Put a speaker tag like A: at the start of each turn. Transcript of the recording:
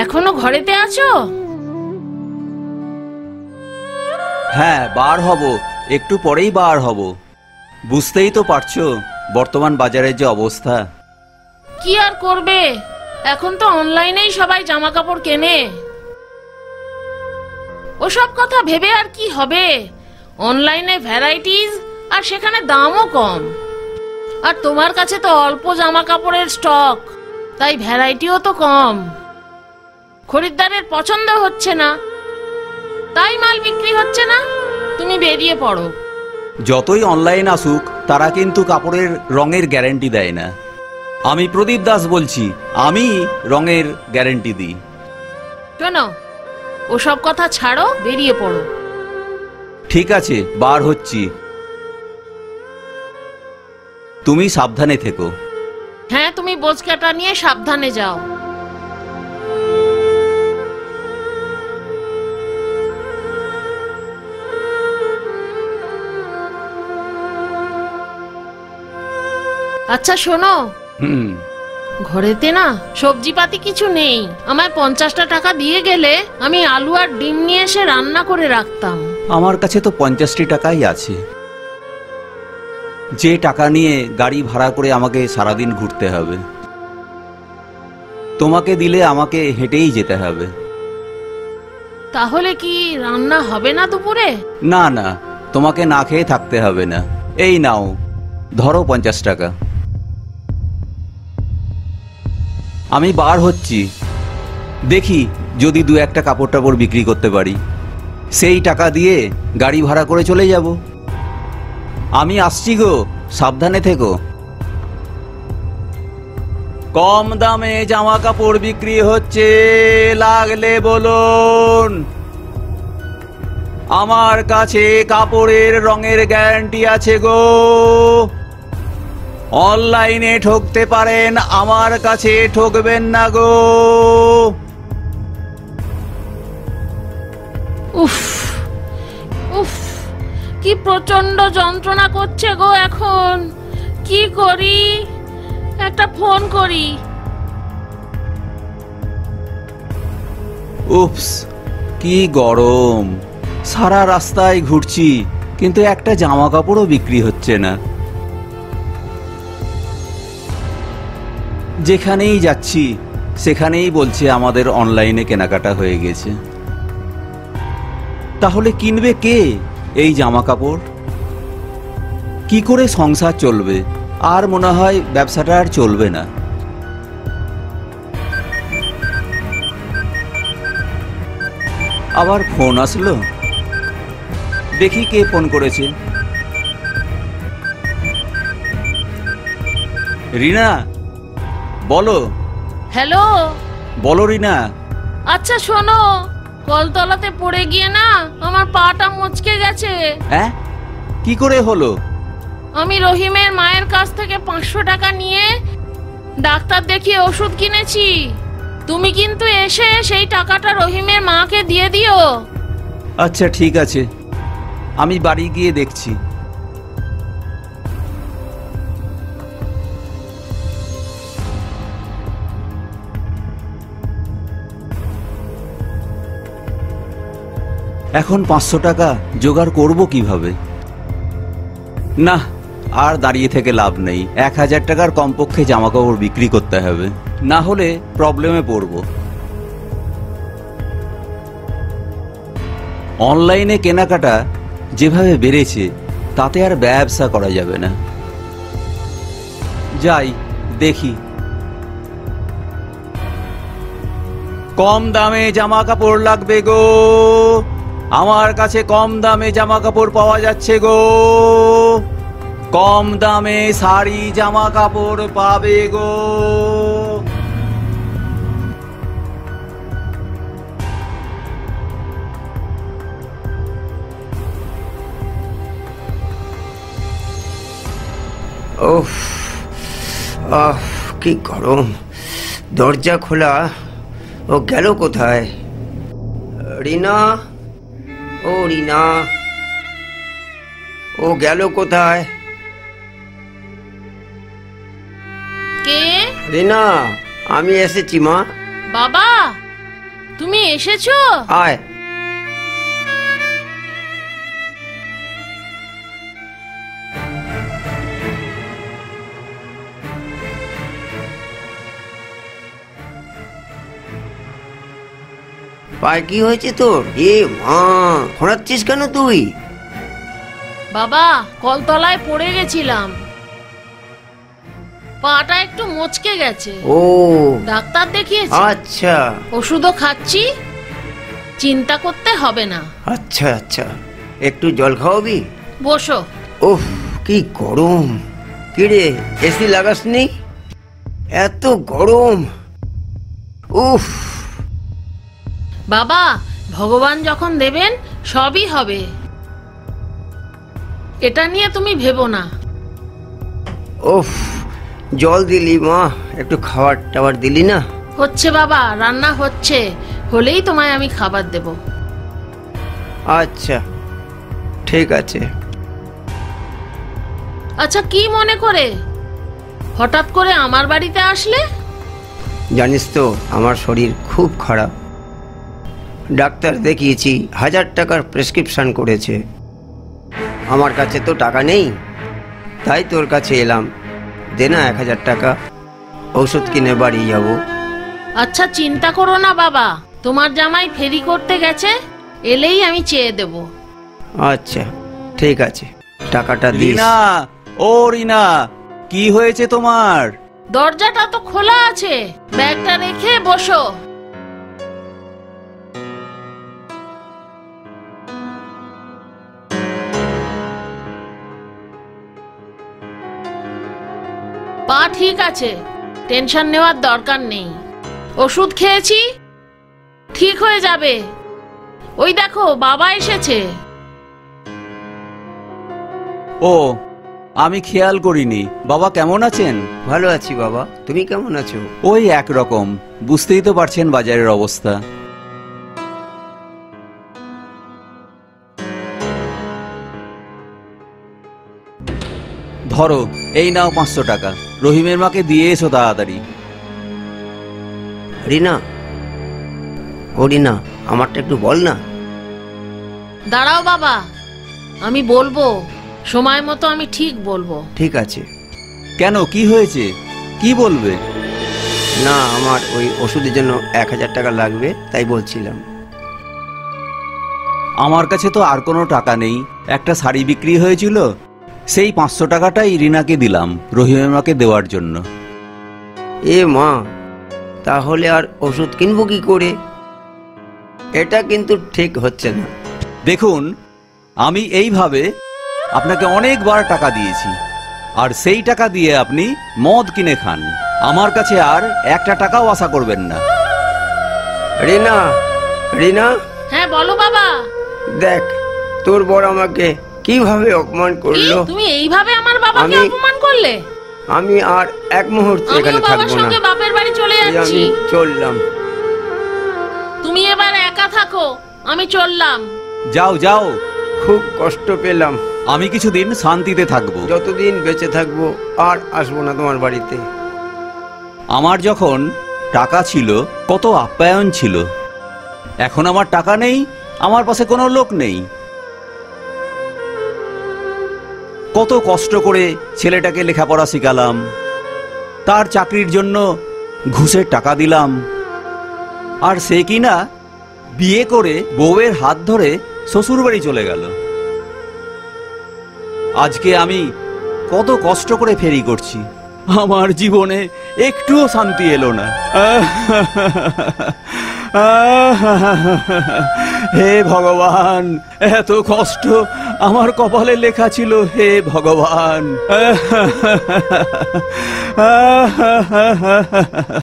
A: এখনো ঘরেতে আছো?
B: হ্যাঁ, বার হব, একটু পরেই বার হব। বুঝতেই তো পারছো বর্তমান বাজারের যে অবস্থা।
A: কি আর করবে, এখন তো অনলাইনেই সবাই জামা কাপড় কেনে। ওসব কথা ভেবে আর কি হবে, অনলাইনে ভ্যারাইটিস আর সেখানে দামও কম। আর তোমার কাছে তো অল্প জামা কাপড়ের স্টক, তাই ভ্যারাইটিও তো কম। খরিদ্দারের পছন্দ হচ্ছে না, তাই মাল বিক্রি হচ্ছে না। তুমি বেরিয়ে পড়ো।
B: যতই অনলাইন আসুক, তারা কিন্তু কাপড়ের রঙের গ্যারান্টি দেয় না। আমি প্রদীপ দাস বলছি, আমি রঙের গ্যারান্টি দিই।
A: শোনো, ওসব কথা ছাড়ো, বেরিয়ে পড়ো।
B: ঠিক আছে, বার হচ্ছি। তুমি সাবধানে থেকো।
A: হ্যাঁ, তুমি বোঝকাটা নিয়ে সাবধানে যাও। আচ্ছা শোনো, ঘরেতে না সবজিপাতি কিছু নেই। আমায় 50টা টাকা দিয়ে গেলে আমি আলু আর ডিম নিয়ে এসে রান্না করে রাখতাম।
B: আমার কাছে তো 50টি টাকাই আছে, যে টাকা নিয়ে গাড়ি ভাড়া করে আমাকে সারাদিন ঘুরতে হবে। তোমাকে দিলে আমাকে হেঁটেই যেতে হবে।
A: তাহলে কি রান্না হবে না দুপুরে?
B: না না, তোমাকে না খেয়ে থাকতে হবে না। এই নাও, ধরো 50 টাকা। আমি বার হচ্ছি, দেখি যদি দু একটা কাপড় টাপড় বিক্রি করতে পারি। সেই টাকা দিয়ে গাড়ি ভাড়া করে চলে যাব। আমি আসছি গো, সাবধানে থেকো। কম দামে জামা কাপড় বিক্রি হচ্ছে, লাগলে বলুন। আমার কাছে কাপড়ের রঙের গ্যারান্টি আছে গো। অনলাইনে ঠকতে পারেন, আমার কাছে ঠকবেন না গো।
A: উফ উফ, কি প্রচন্ড যন্ত্রণা করছে গো। এখন কি করি? একটা ফোন করি।
B: উপস, কি গরম! সারা রাস্তায় ঘুরছি, কিন্তু একটা জামা কাপড়ও বিক্রি হচ্ছে না। যেখানেই যাচ্ছি সেখানেই বলছে আমাদের অনলাইনে কেনাকাটা হয়ে গেছে। তাহলে কিনবে কে এই জামা কাপড়? কি করে সংসার চলবে? আর মনে হয় ব্যবসাটা আর চলবে না। আবার ফোন আসলো, দেখি কে ফোন করেছে। রিনা, বলো।
A: হ্যালো।
B: বলো রিনা।
A: আচ্ছা শোনো, কলতলাতে পড়ে গিয়ে না আমার পাটা মচকে গেছে।
B: হ্যাঁ, কি করে হলো?
A: আমি রহিমের মায়ের কাছ থেকে 500 টাকা নিয়ে ডাক্তার দেখিয়ে ওষুধ কিনেছি। তুমি কিন্তু এসে সেই টাকাটা রহিমের মাকে দিয়ে দিও।
B: আচ্ছা ঠিক আছে, আমি বাড়ি গিয়ে দেখছি। এখন 500 টাকা জোগাড় করব কিভাবে? না, আর দাঁড়িয়ে থেকে লাভ নেই। 1000 টাকার কমপক্ষে জামা কাপড় বিক্রি করতে হবে, না হলে প্রবলেমে পড়ব। অনলাইনে কেনাকাটা যেভাবে বেড়েছে, তাতে আর ব্যবসা করা যাবে না। যাই দেখি। কম দামে জামা কাপড় লাগবে গো, আমার কাছে কম দামে জামা কাপড় পাওয়া যাচ্ছে গো। কম দামে শাড়ি জামা কাপড় পাবে গো।
C: ওফ, কি গরম! দরজা খোলা, ও গেল কোথায়? রিনা, ও রিনা, ও গেল কোথায়?
A: কে?
C: রিনা, আমি এসেছি মা।
A: বাবা, এসেছো?
C: আয়। পায়ে কি হয়েছে তোর? এ মা, খোঁড়াচ্ছিস কেন তুই?
A: বাবা, কলতলায় পড়ে গেছিলাম, পাটা একটু মচকে গেছে।
C: ও
A: ডাক্তার দেখিয়েছি,
C: আচ্ছা
A: ওষুধও খাচ্ছি, চিন্তা করতে হবে না।
C: আচ্ছা আচ্ছা, একটু জল খাওয়াবি?
A: বসো।
C: ওহ কি গরম! কিরে, এসি লাগাসনি? এত গরম! উফ!
A: বাবা, ভগবান যখন দেবেন সবই হবে, এটা নিয়ে তুমি ভেবো না।
C: উফ! জল দিলি মা, একটু খাবার টাবার দিলি না?
A: হচ্ছে বাবা, রান্না হচ্ছে, হলেই তোমায় আমি খাবার দেব।
C: আচ্ছা ঠিক আছে।
A: আচ্ছা, কি মনে করে হঠাৎ করে আমার বাড়িতে আসলে?
C: জানিস তো আমার শরীর খুব খারাপ, ডাক্তার দেখিয়েছি, 1000 টাকার প্রেসক্রিপশন করেছে। আমার কাছে তো টাকা নেই, তাই তোর কাছে এলাম, দে না 1000 টাকা, ঔষধ কিনে বাড়ি যাব।
A: আচ্ছা, চিন্তা করো না বাবা, তোমার জামাই ফেরি করতে গেছে, এলেই আমি চেয়ে দেব।
C: আচ্ছা ঠিক আছে, টাকাটা দিস।
B: রিনা, ও রিনা, কি হয়েছে তোমার?
A: দরজাটা তো খোলা আছে, ব্যাগটা রেখে বসো। পা ঠিক আছে, টেনশন নেওয়ার দরকার নেই, ওষুধ খেয়েছি, ঠিক হয়ে যাবে। ওই দেখো, বাবা এসেছে।
B: ও, আমি খেয়াল করিনি। বাবা কেমন আছেন?
C: ভালো আছি বাবা, তুমি কেমন আছো?
B: ওই একরকম, বুঝতেই তো পারছেন বাজারের অবস্থা। ধরো, এই নাও 500 টাকা, রহিমের মাকে দিয়ে এসো তাড়াতাড়ি।
C: রিনা, ও রিনা, আমারটা একটু বল না।
A: দাঁড়াও বাবা, আমি বলবো, সময় মতো আমি ঠিক বলবো।
C: ঠিক আছে।
B: কেন, কি হয়েছে, কি বলবে?
C: না, আমার ওই ওষুধের জন্য 1000 টাকা লাগবে, তাই বলছিলাম।
B: আমার কাছে তো আর কোনো টাকা নেই, একটা শাড়ি বিক্রি হয়েছিল, সেই 500 টাকাটাই রিনাকে দিলাম রহিমের মাকে দেওয়ার জন্য।
C: এ মা, তাহলে আর ওষুধ কিনবো কি করে? এটা কিন্তু ঠিক হচ্ছে না।
B: দেখুন, আমি এইভাবে আপনাকে অনেকবার টাকা দিয়েছি, আর সেই টাকা দিয়ে আপনি মদ কিনে খান। আমার কাছে আর একটা টাকাও আশা করবেন না।
C: রিনা, রিনা,
A: হ্যাঁ বলো বাবা।
C: দেখ তোর বড় আমাকে কিভাবে অপমান
A: কি,
C: করলো।
A: তুমি এইভাবে আমার বাবাকে
C: আমি-
A: অপমান করলে?
C: আমি আর এক মুহূর্ত
A: আমিও
C: এখানে
A: বাবার
C: থাকবো না।
A: সঙ্গে বাপের বাড়ি চলে
C: এই
A: যাচ্ছি।
C: আমি চললাম।
A: তুমি এবার একা থাকো, আমি চললাম।
B: যাও যাও,
C: খুব কষ্ট পেলাম,
B: আমি কিছুদিন শান্তিতে থাকবো।
C: যতদিন বেঁচে থাকবো আর আসবো না তোমার বাড়িতে।
B: আমার যখন টাকা ছিল কত আপ্যায়ন ছিল, এখন আমার টাকা নেই, আমার পাশে কোনো লোক নেই। কত কষ্ট করে ছেলেটাকে লেখাপড়া শিখালাম, তার চাকরির জন্য ঘুষের টাকা দিলাম, আর সে কিনা বিয়ে করে বউয়ের হাত ধরে শ্বশুর বাড়ি চলে গেল। আজকে আমি কত কষ্ট করে ফেরি করছি, আমার জীবনে একটুও শান্তি এলো না। হে ভগবান, এত কষ্ট আমার কপালে লেখা ছিল, হে ভগবান।